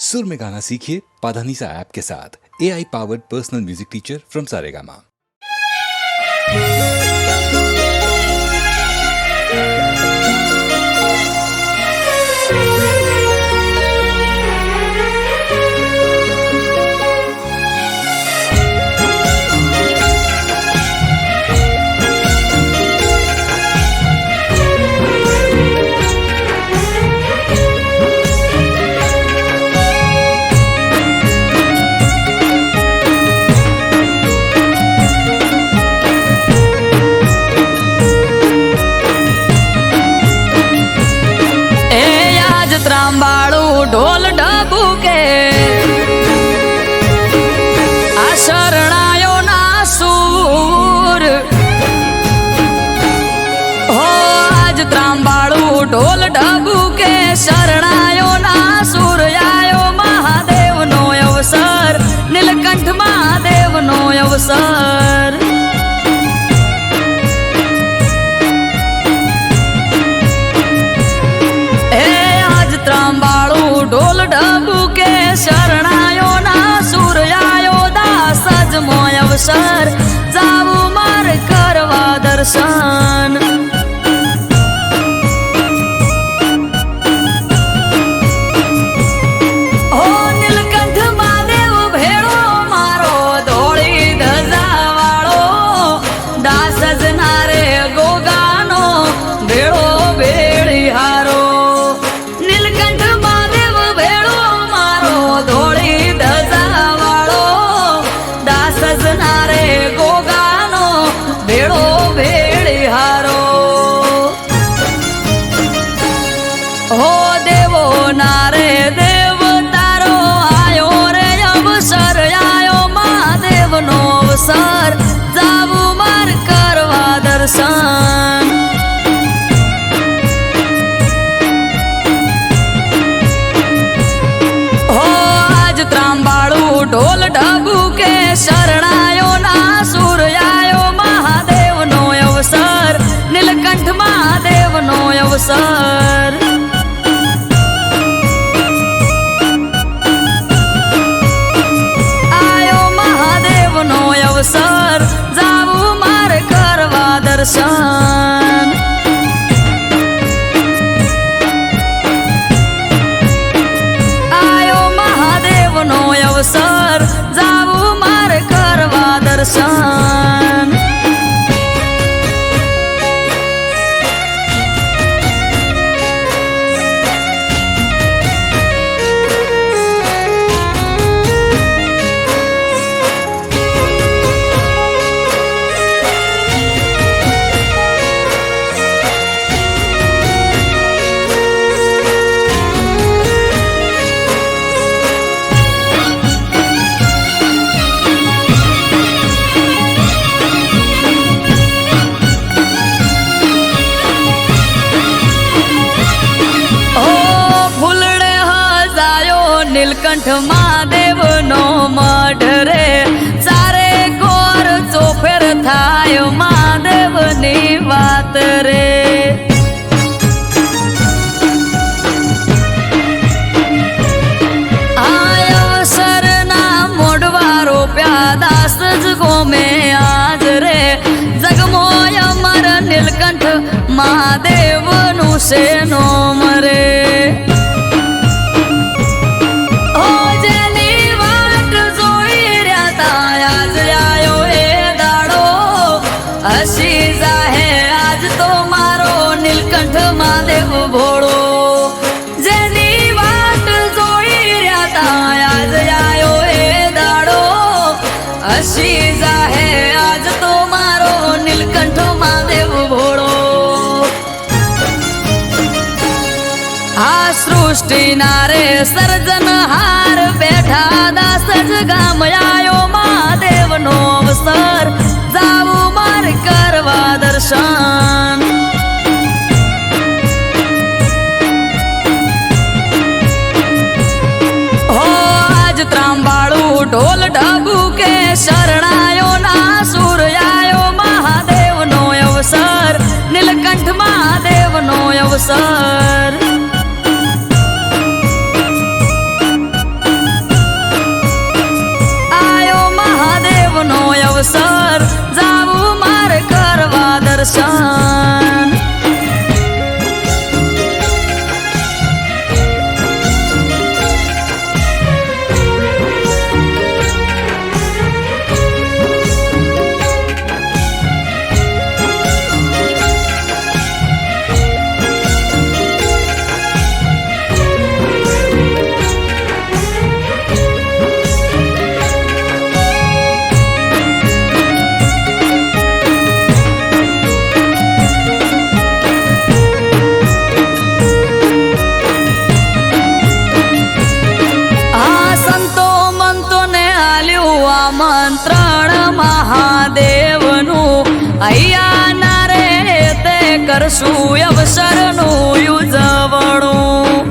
सुर में गाना सीखिए पाधानीसा ऐप के साथ। AI powered personal music teacher from Saregama. ढोल ढबू के आ शरणायो ना सूर हो आज त्रांबाड़ू ढोल ढबू के शरणायो ना सूर आयो महादेव नो अवसर नीलकंठ महादेव नो अवसर ढोल ढबू के शरणायो ना सूर आयो दास अजमो अवसर जाऊ मार करवा दर्शन हो नीलकंठ महादेव भेड़ो मारो धोड़ी धजा वालो दास अजनारे गोगानो भेड़ो भेड़ी हारो हो देवो नारे देव तारो आयो रे अवसर आयो महादेव नो अवसर जाऊ मार करवा दर्शन हो आज त्रांबाड़ू ढोल ढबू के शरणायो ना सूर आयो महादेव नो अवसर नीलकंठ महादेव नो अवसर अवसर जाऊ मार करवा दर्शन आयो महादेव नो अवसर जाऊ मार करवा दर्शन नीलकंठ महादेव नो मढरे सारे गोर चोफेर थायो महादेव नी वात रे आयो सरना मोडवा रोप्या दास जगो में आज रे जगमोय मर नीलकंठ महादेव नु से नो मरे हसी जाहे आज तो मारो नीलकंठ महादेव भोड़ो जेनी वाट जोई रहता आज आयो ए दाड़ो हसी जाहे आज तो मारो नीलकंठ महादेव भोड़ो आ सृष्टि नारे सर्जन हार बैठा दास जगाम आयो महादेव नो अवसर जाऊ मार करवा दर्शन हो आज त्रांबाड़ू ढोल ढबू के शरणायो ना सूर आयो महादेव नो अवसर नीलकंठ महादेव नो अवसर દર્શન આમંત્રણ મહાદેવનું અહીંયા ના રે તે કરશું અવસરનું ઉજવણું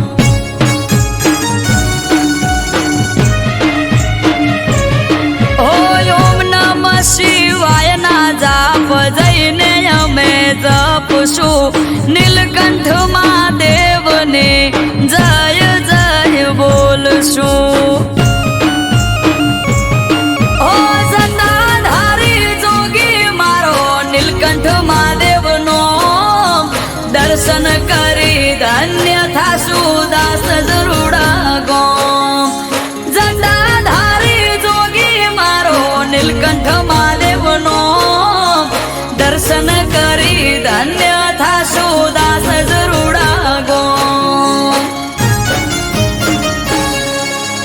ઓમ નમઃ શિવાય ના જાપ જઈને અમે જપશું નીલકંઠ મહાદેવને જય જય બોલશું દર્શન કરી ધન્ય થાશું દાસ જરૂડા ગોમ જટાધારી જોગી મારો નીલકંઠ મહાદેવનો દર્શન કરી ધન્ય થાશું દાસ જરૂડા ગોમ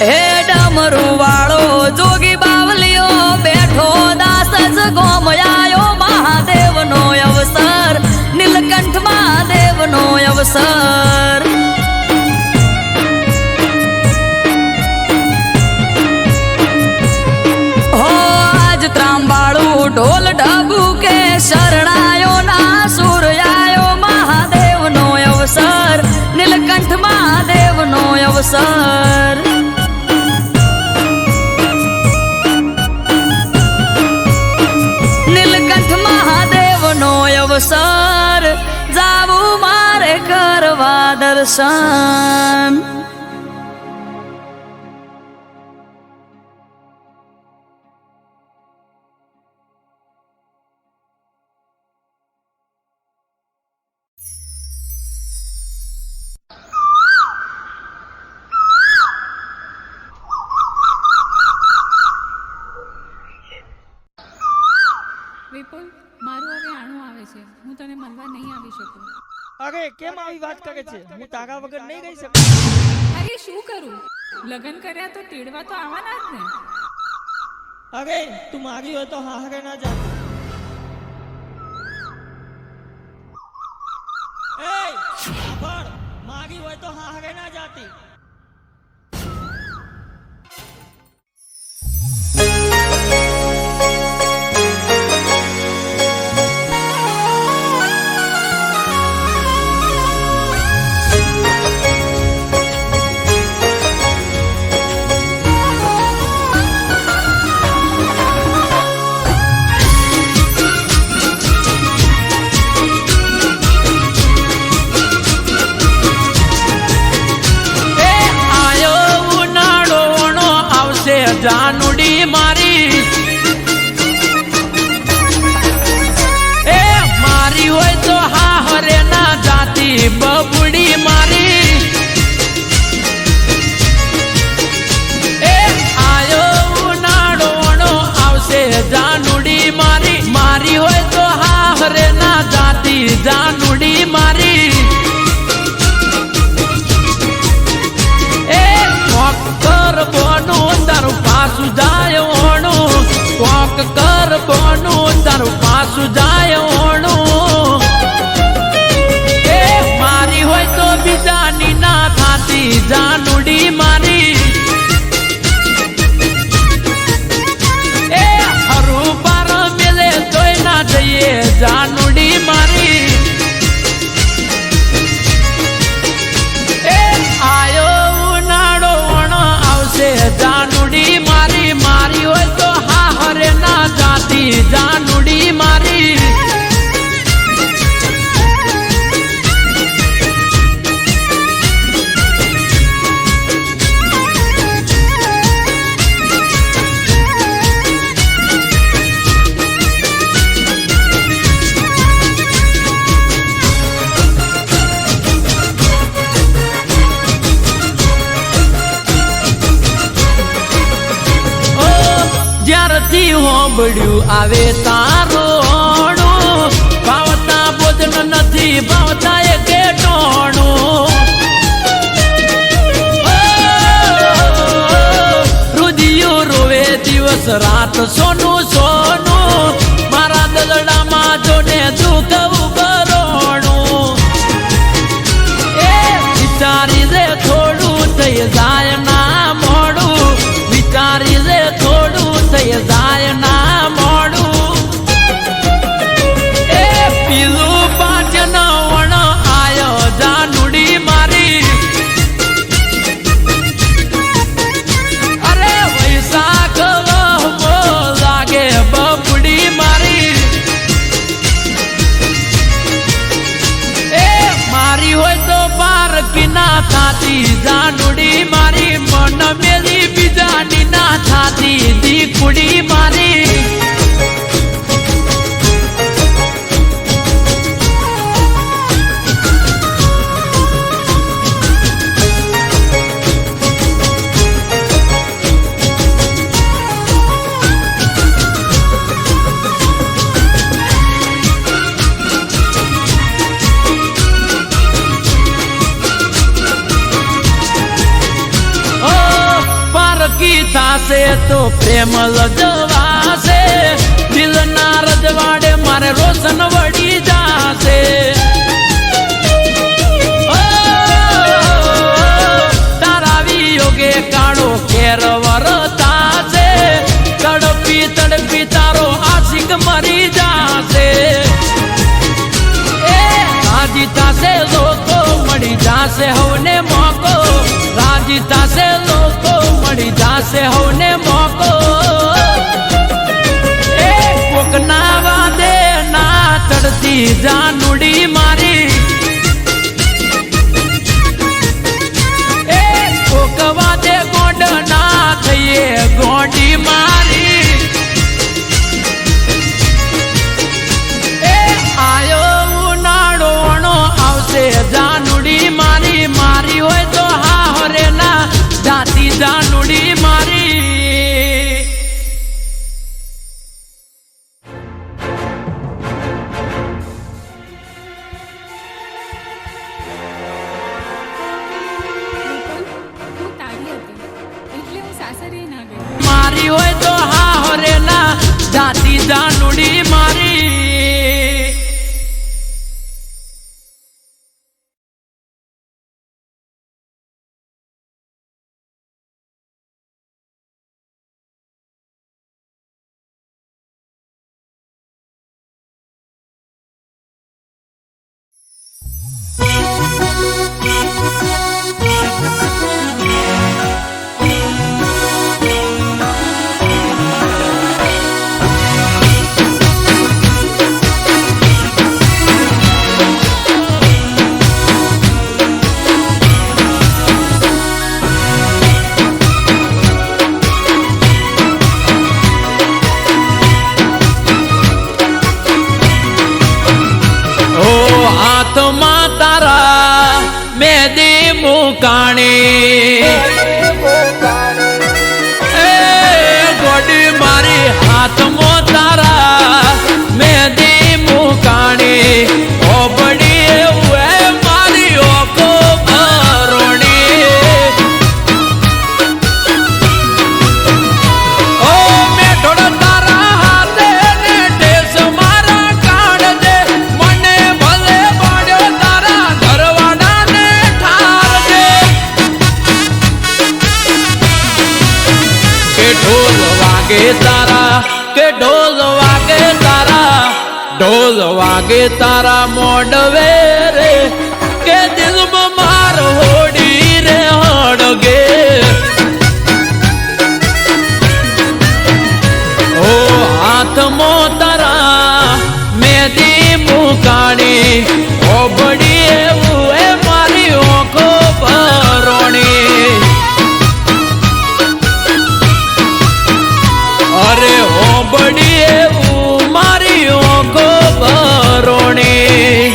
હે ડમરુ વાળો જોગી બાવલિયો બેઠો દાસ જ ગોમ આયો મહાદેવનો અવસર નીલકંઠ મહાદેવનો અવસર હો આજ ત્રાંબાળું ઢોલ ઢબુ કે શરણાયો ના સુર આયો મહાદેવનો અવસર નીલકંઠ મહાદેવનો અવસર નીલકંઠ મહાદેવનો અવસર જાવું મારે કરવા દર્શન વિપુલ મારું હવે આણું આવે છે હું તને મળવા નહીં આવી શકું અરે કેમ આવી વાત કરે છે હું તારા વગર નહીં રહી શકું અરે શું કરું લગ્ન કર્યા તો તેડવા તો આવવાના જ ને અરે તું મારી હોય તો હારે ના જા એ સાંભળ મારી હોય તો હારે ના જાતી જાનુડી મારી એ મારી હોય તો હા હરે ના જાતી બબુડી મારી એ આયો ઉનાળોનો આવશે જાનુડી મારી મારી હોય તો હા હરે ના જાતી જાનુડી મારી એ કર બોનું તારું પાસું જાય ઓણું કોક કર બોનું તારું પાસું જાય ઓણું એ મારી હોય તો બીજાની ના થાતી જાનુડી મારી એ હરું પાર મેલે તોય ના જઈએ જાનુડી મારી એ આયો ઉનાળો જાનુડી મારી મારી હોય તો હા હરે ના જાતી જાનુડી મારી હોબળ્યું આવે તારોણું ભાવતા ભોજન નથી ભાવતા એ કેટોણું રુદિયો રોવે દિવસ રાત સોનું સોનું મારા દલડામાં જોને દુઃખ ઉભરોણું એ વિચારી રે થોડું થઈ જાય ના મોડું વિચારી રે થોડું થઈ જાય ના મોડું એ પીલું પાટણ વણ આયો જાનુડી મારી અરે વૈશાખ વહમો લાગે બબડી મારી એ મારી હોય તો પાર કિના થાતી જાનુડી મારી મન મેલી બીજાની ના થાતી દીકુડી મારી થાશે તો પ્રેમ લજવાશે દિલના રજવાડે મારે રોશન વળી જાશે તારા વિયોગે કાળો કેર વરતાશે તડપી તડપી તારો આશિક મરી જાશે એ રાજી થાશે લોકો મળી જાશે હવને મોકો રાજી થાશે લોકો મળી જાશે હવને મોકો એ કોકના વાદે ના ચડતી જાનુડી મારી એ કોક વાદે ગોંડ ના થઈએ ગોંડી મારી એ આયો ઉનાળો વણો આવશે જાનુડી મારી મારી હોય તો હા હરે ના જાતી જાનુડી મારી હું તારી હતી એટલે હું સાસરે ના ગઈ મારી હોય તો હા હરે ના જાતી જાનુડી મારી હાથમાં તારા મેદી મુકાણી એ ગોડી મારી હાથમાં તારા મેદી મુકાણી ઓબડી એવું મારી ઓકો ભરોણી ઓ મેઠોડ તારા હાથે ને ટેસ મારા કાઢજે મને ભલે પાડ્યો તારા ઘરવાળાને ઠારજે કે ઢોલ વાગે તારા કે ઢોલ વાગે તારા ઢોલ વાગે તારા મોડવે રે કે દિલમાં માર હોડી રે હડગે ઓ હાથમાં તારા મેદી મુકાણી ઓબડી એવું એ મારી ઓખો ભરોણી અરે ઓબડી એવું મારી ઓખો ભરોણી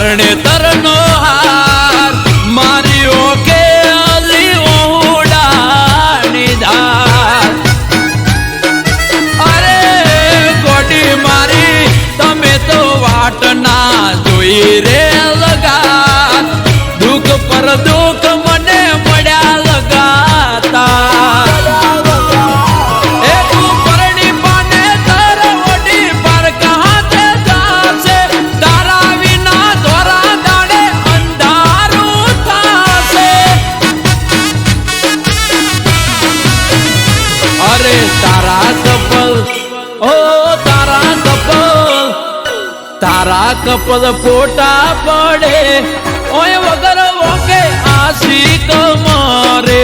તરણેતરનો હાર મારી ઓકે અલી ઓડાની ધાર અરે ગોડી મારી તમે તો વાટ ના જોઈ રે લગા દુઃખ પર દુઃખ મને મળ્યા લગાતા એ તું પરણી પાને તર ઓડી પર કહા તે જાશે તારા વિના દોરા દાડે અંધારું થાશે અરે તારા કપલ ઓ તારા કપલ ફોટા પડે ઓય વગર ઓકે આશિક મારે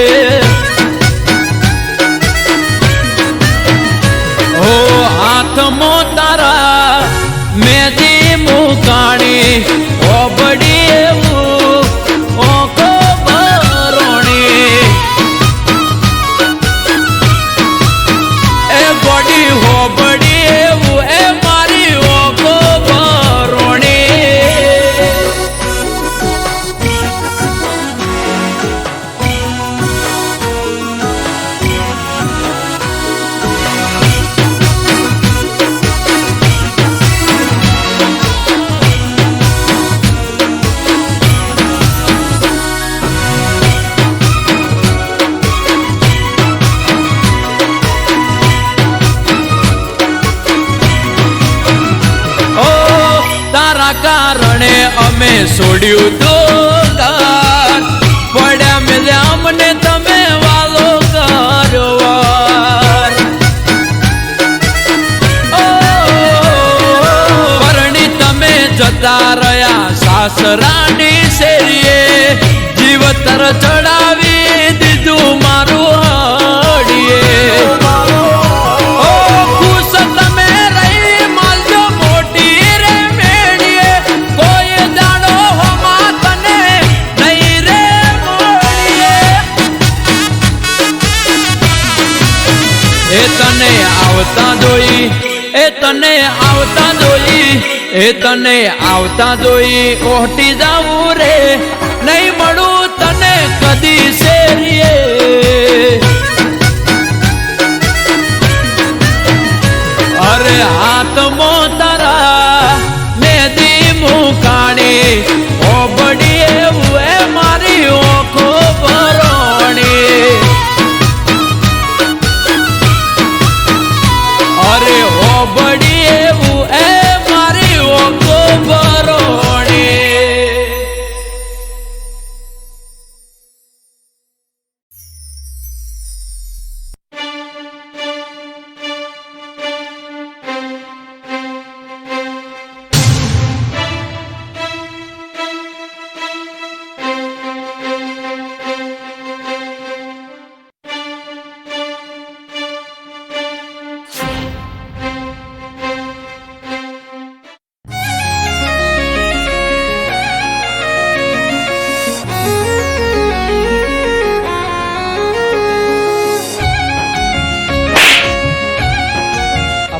ઓ હાથમાં તારા મેદી મુકાણી ઓબડી એવું ઓકો બરોણી એ ગોડી હોબડી એવું એ મારી ઓકો બરોણી તારા કારણે અમે છોડ્યું તો ઘર પડ્યા મેલ્યા અમને તમે વાલો કર્યો વાર ઓ પરણી તમે જતા રહ્યા સાસરાની શેરીએ જીવતર ચડાવી દીધું મારું હડીએ ઓ ખુશ તમે રહી માલજો મોટી રે મેળીએ કોઈ દાડો હોમા તને નહીં રે મોડીએ એ તને આવતા જોઈ એ તને આવતા જોઈ એ તને આવતા જોઈ ઓહટી જાવું રે નહીં મળું તને કદી શેરીએ અરે હાથમાં તારા મેદી મુકાણી ઓબડી એવું એ મારી ઓખો ભરોણી અરે ઓબડી એવું એ મારી ઓખો ભરોણી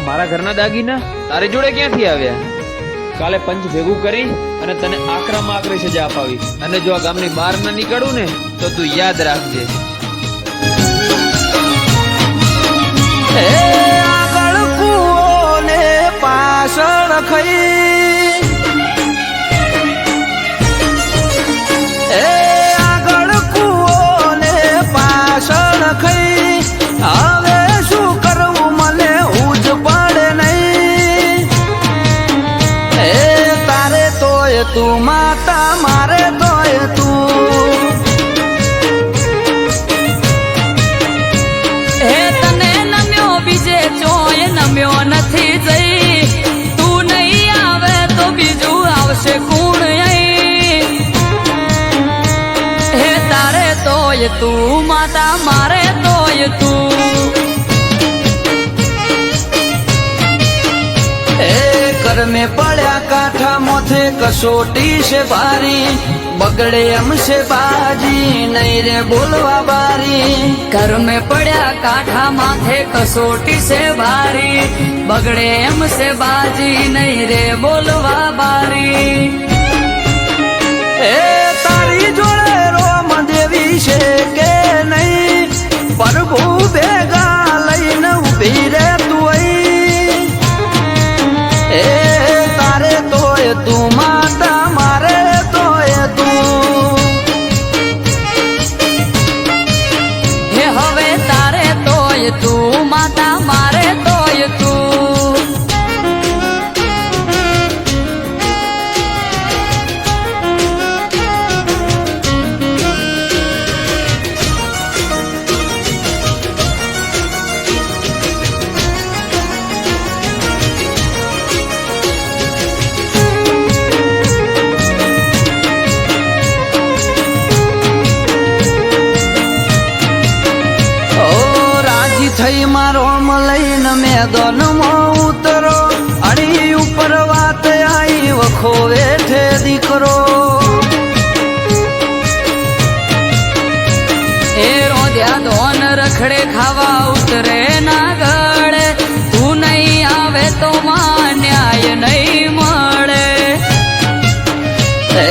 મારા ઘરના દાગીના તારી જોડે ક્યાંથી આવ્યા? કાલે પંચ ભેગું કરી અને તને આકરામાં આકરી સજા અપાવી અને જો આ ગામની બહાર ના નીકળું ને તો તું યાદ રાખજે. આગળ કૂવો ને પાછળ ખઈ આગળ કૂવો ને પાછળ ખઈ હવે શું કરવું મને ઉજ પડે નહીં તારે તોય તું માતા મારે તોય તું હે તને નમ્યો બીજે ચોય નમ્યો નથી જઈ તું નહીં આવે તો બીજું આવશે કોણ અહીં હે તારે તોય તું માતા મારે તોય તું ઘર में पड़ा काठा मोथे कसोटी से भारी बगड़े हमसे बाजी नहीं रे बोलवा बारी घर में पड़ा काठा माथे कसोटी से भारी बगड़े हमसे बाजी नहीं रे बोलवा बारी એ તારી જોડે રોમ દેવી છે કે નહીં પ્રભુ ભેગા લઈને ઉભી રે તું અહીં. એ તારે તોય તું માતા મારે તોય તું. હે હવે તારે તોય તું માતા મારે તોય તું. થઈ મારો લઈને મેદાનમાં ઉતરો અડી ઉપર વાત આવી વખો વેઠે દીકરો. એ રોધ્યા ધોન રખડે ખાવા ઉતરે ના ગળે. તું નહીં આવે તો માં ન્યાય નહીં મળે. એ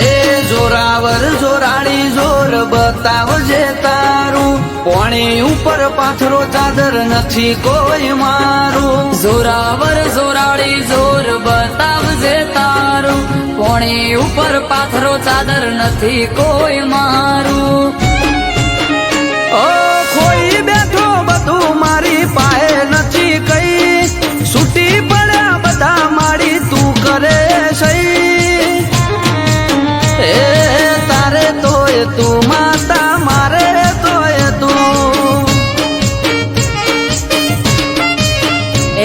જોરાવર જોરાડી જોર બતાવજે તારું પોણી ઉપર પાથરો ચાદર નથી કોઈ મારું. જોરાવર જોરાડી જોર બતાવજે તારું પોણી ઉપર પાથરો ચાદર નથી કોઈ મારું. ઓ કોઈ બેઠો બધું મારી પાસે નથી કઈ છૂટી પડ્યા બધા મારી તું કરે છે. એ તારે તોય તું માતા મારે તોય તું.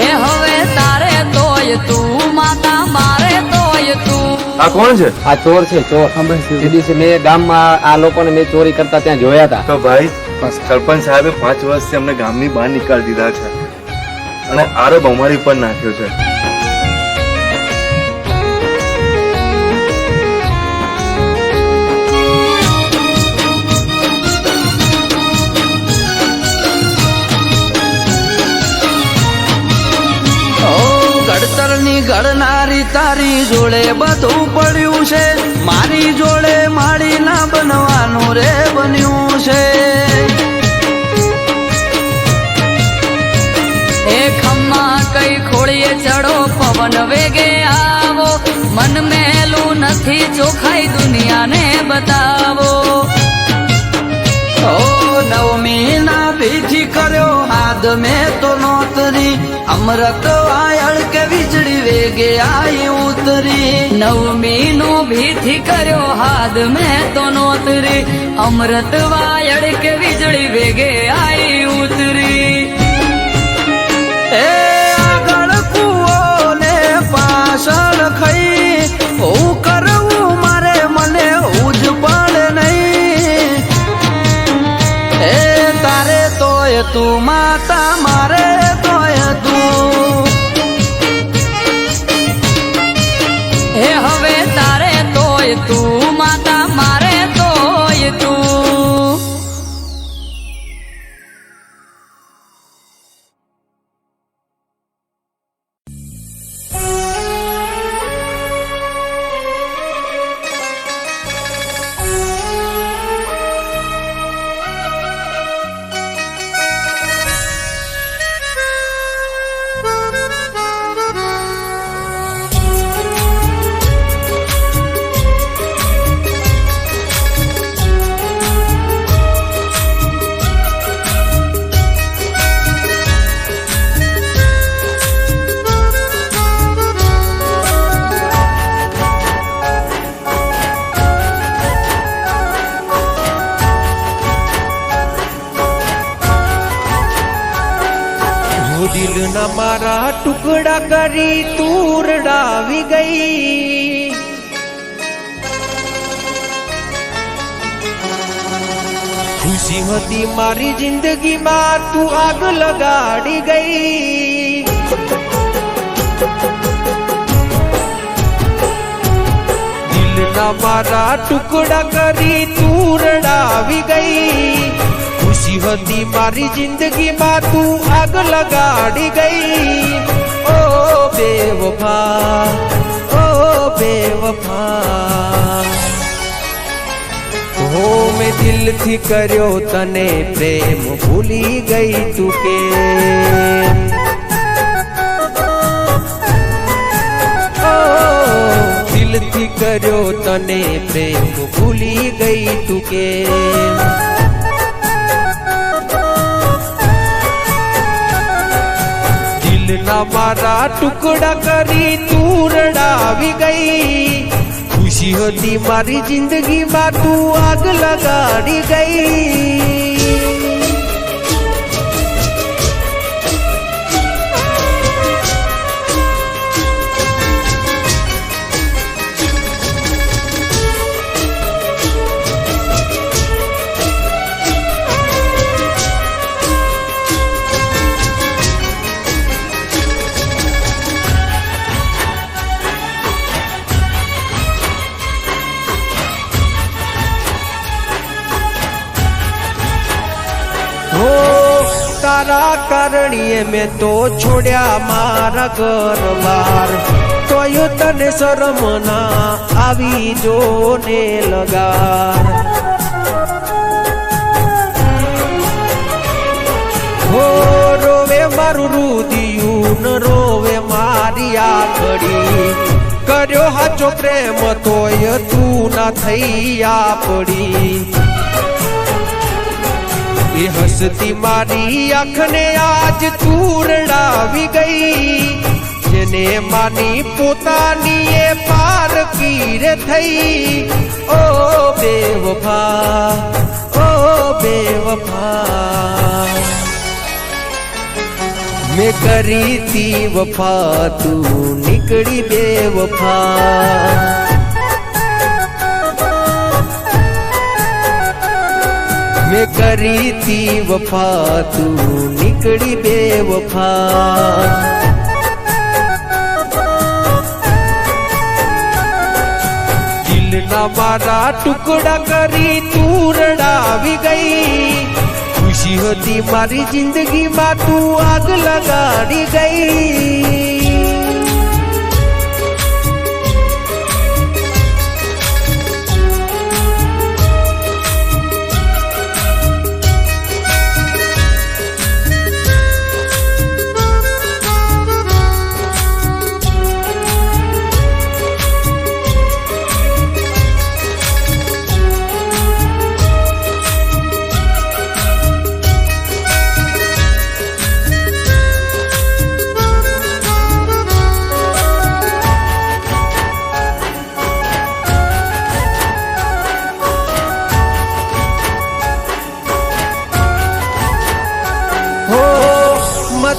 એ હવે તારે તોય તું માતા મારે તોય તું. આ કોણ છે? આ ચોર છે ચોર. એ દિવસે મેં ગામમાં આ લોકોને મેં ચોરી કરતા ત્યાં જોયા હતા. તો ભાઈ સરપંચ સાહેબે 5 વર્ષથી અમને ગામની બહાર નીકાળી દીધા છે અને આરોપ અમારી પર નાખ્યો છે. ઘડતરની ઘડનારી તારી જોડે બધું પડ્યું છે મારી જોડે માળી ના બનવાનું રે બન્યું છે. એ ખમ્મા કઈ ખોળીએ ચડો પવન વેગે આવો. મન મેલું નથી ચોખાઈ દુનિયાને બતાવો. ઓ નવમી ના ભીથી કર્યો હાથ મેં તો નોતરી અમૃત વાયળ કે વીજળી વેગે આઈ ઉતરી. નવમી નો ભીથી કર્યો હાથ મેં તો નોતરી અમૃત વાયડ કે વીજળી વેગે આઈ ઉતરી. એ આગળ કુવો ને પાછળ ખઈ હું કરવું મારે મને ઉજ પડે નહીં. એ તારે તોય તું માતા મારે તોય તું. હે હવે તારે તોય તું માતા મારે તોય તું. દિલના મારા ટુકડા કરી તું રડાવી ગઈ. ખુશી હતી મારી જિંદગીમાં તું આગ લગાડી ગઈ. દિલના મારા ટુકડા કરી તું રડાવી ગઈ. ખુશી હતી મારી જિંદગીમાં તું આગ લગાડી ગઈ. ઓ બેવફા ઓ બેવફા. હો મેં દિલથી કર્યો તને પ્રેમ ભૂલી ગઈ તું કે દિલથી કર્યો તને પ્રેમ ભૂલી ગઈ તું કે દિલના મારા ટુકડા કરી તું રડાવી ગઈ ખુશી હતી મારી જિંદગીમાં તું આગ લગાડી ગઈ તારા કારણીએ મેં તો છોડ્યા મારા ઘર બાર તોય તને શરમ ના આવી જો ને લગાર હો રોવે મારું રુદિયું ન રોવે મારી આખડી કર્યો હાચો પ્રેમ તોય તું ના થઈ આપડી એ હસતી મારી આંખને આજ તું રડાવી ગઈ જેને માની પોતાની એ પારકી રે થઈ ઓ બેવફા ઓ બેવફા મેં કરી તી વફા તું નીકળી બેવફા मैं करी थी वफा तू निकली बेवफा दिलना मारा टुकड़ा કરી તું રડાવી ગઈ ખુશી હતી મારી જિંદગીમાં તું આગ લગાડી ગઈ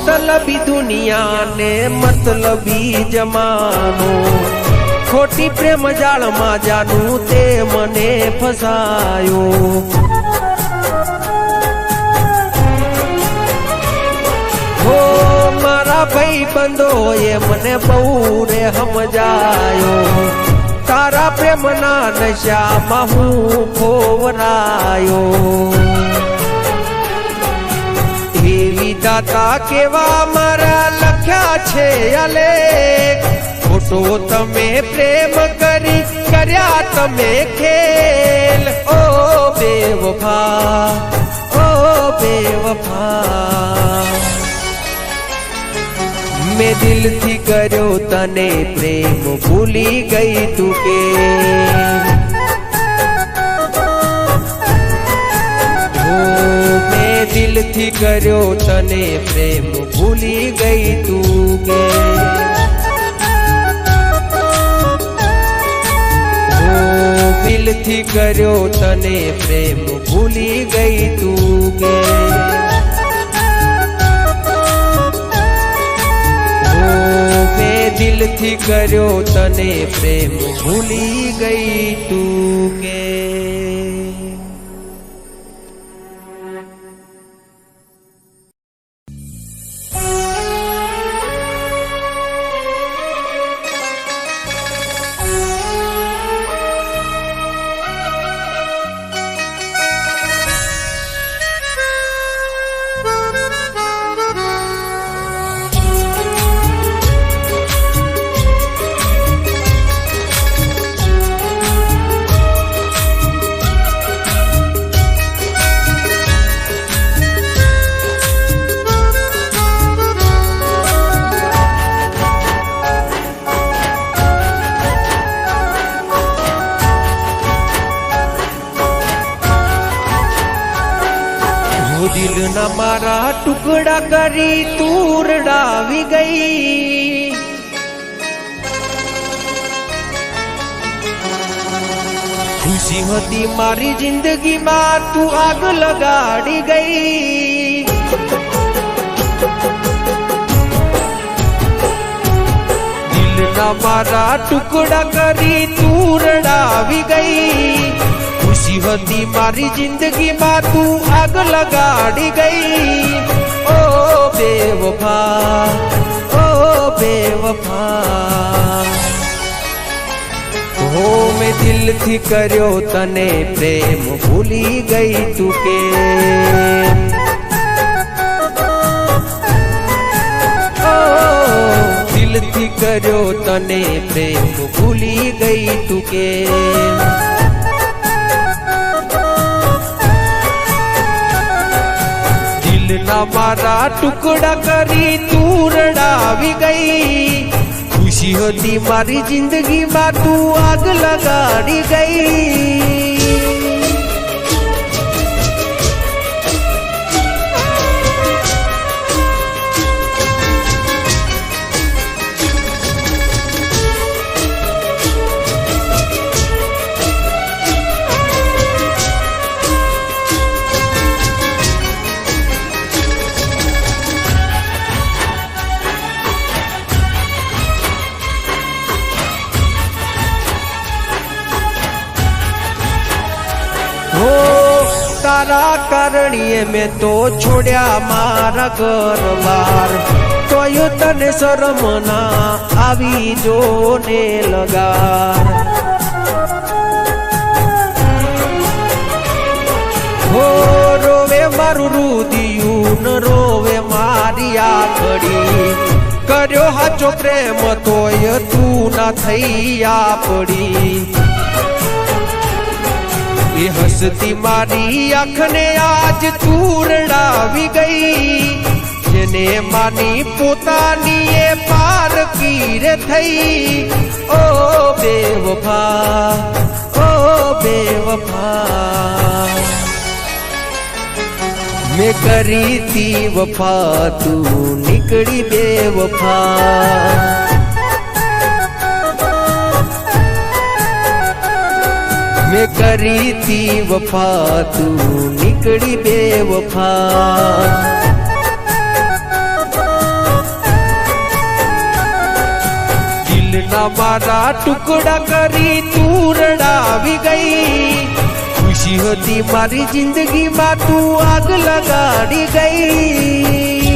मतलबी दुनिया ने मतलबी जमानो खोटी प्रेम जाल में जानू ते मने फसायो हो मारा भाई बंदो ये मने बहु रे समझायो तारा प्रेम ना नशा में हूँ खोवरायो दाता केवा मारा लख्या છે અલેખ ખોટો તમે પ્રેમ કરી કર્યા તમે ખેલ ઓ બેવફા ઓ બેવફા મેં દિલથી કર્યો તને પ્રેમ ભૂલી ગઈ તું કે દિલથી કર્યો તને પ્રેમ ભૂલી ગઈ તું કે દિલથી કર્યો તને પ્રેમ ભૂલી ગઈ તું કે મેં દિલથી કર્યો તને પ્રેમ ભૂલી ગઈ તું કે દિલના મારા ટુકડા કરી તું રડાવી ગઈ ખુશી હતી મારી જિંદગીમાં તું આગ લગાડી ગઈ દિલના મારા ટુકડા કરી તું રડાવી ગઈ ખુશી હતી મારી જિંદગીમાં તું આગ લગાડી ગઈ ઓ બેવફા ઓ બેવફા હો મેં દિલથી કર્યો તને પ્રેમ ભૂલી ગઈ તું કે દિલથી કર્યો તને પ્રેમ ભૂલી ગઈ તું કે દિલના મારા ટુકડા કરી તું રડાવી ગઈ ખુશી હતી મારી જિંદગીમાં તું આગ લગાડી ગઈ તારા કારણીએ મેં તો છોડ્યા મારા ઘરબાર તોય તને શરમ ના આવી જો ને લગાર હો રોવે મારું રુદિયું ન રોવે મારી આખડી કર્યો હાચો પ્રેમ તોય તું ના થઈ આપડી એ હસતી મારી આંખને આજ તું રડાવી ગઈ જેને માની પોતાની એ પારકી રે થઈ ઓ બેવફા ઓ બેવફા મેં કરી તી વફા તું નીકળી બેવફા મેં કરી તી વફા તું નીકળી બેવફા દિલના મારા ટુકડા કરી તું રડાવી ગઈ ખુશી હતી મારી જિંદગીમાં તું આગ લગાડી ગઈ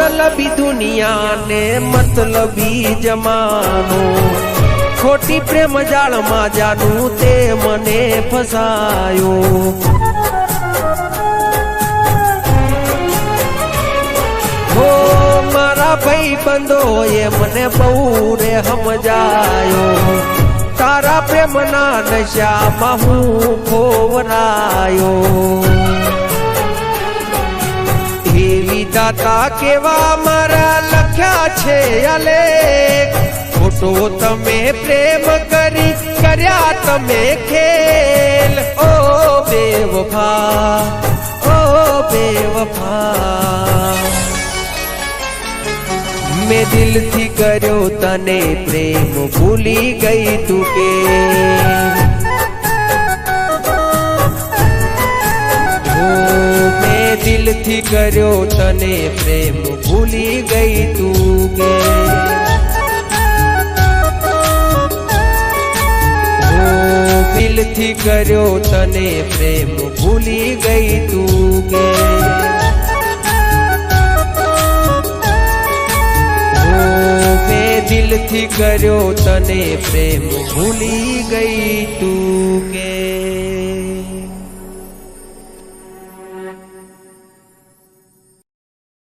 मतलबी दुनिया ने मतलबी जमानो खोटी प्रेम जाल में जानू ते मने फसायो हो मारा भाई बंदो ये मने बहु रे समझायो तारा प्रेम ना नशा में हूँ खोवरायो दाता केवा मारा लख्या छे अलेख खोटो तमे प्रेम करी कर्या तमे खेल ओ बेवफा ओ बेवफा मैं दिल थी कर्यो तने प्रेम भूली गई तू के दिल थी कर्यो तने प्रेम भूली गई तू के दिल थी कर्यो तने प्रेम भूली गई तू के દિલથી કર્યો તને પ્રેમ ભૂલી ગઈ તું કે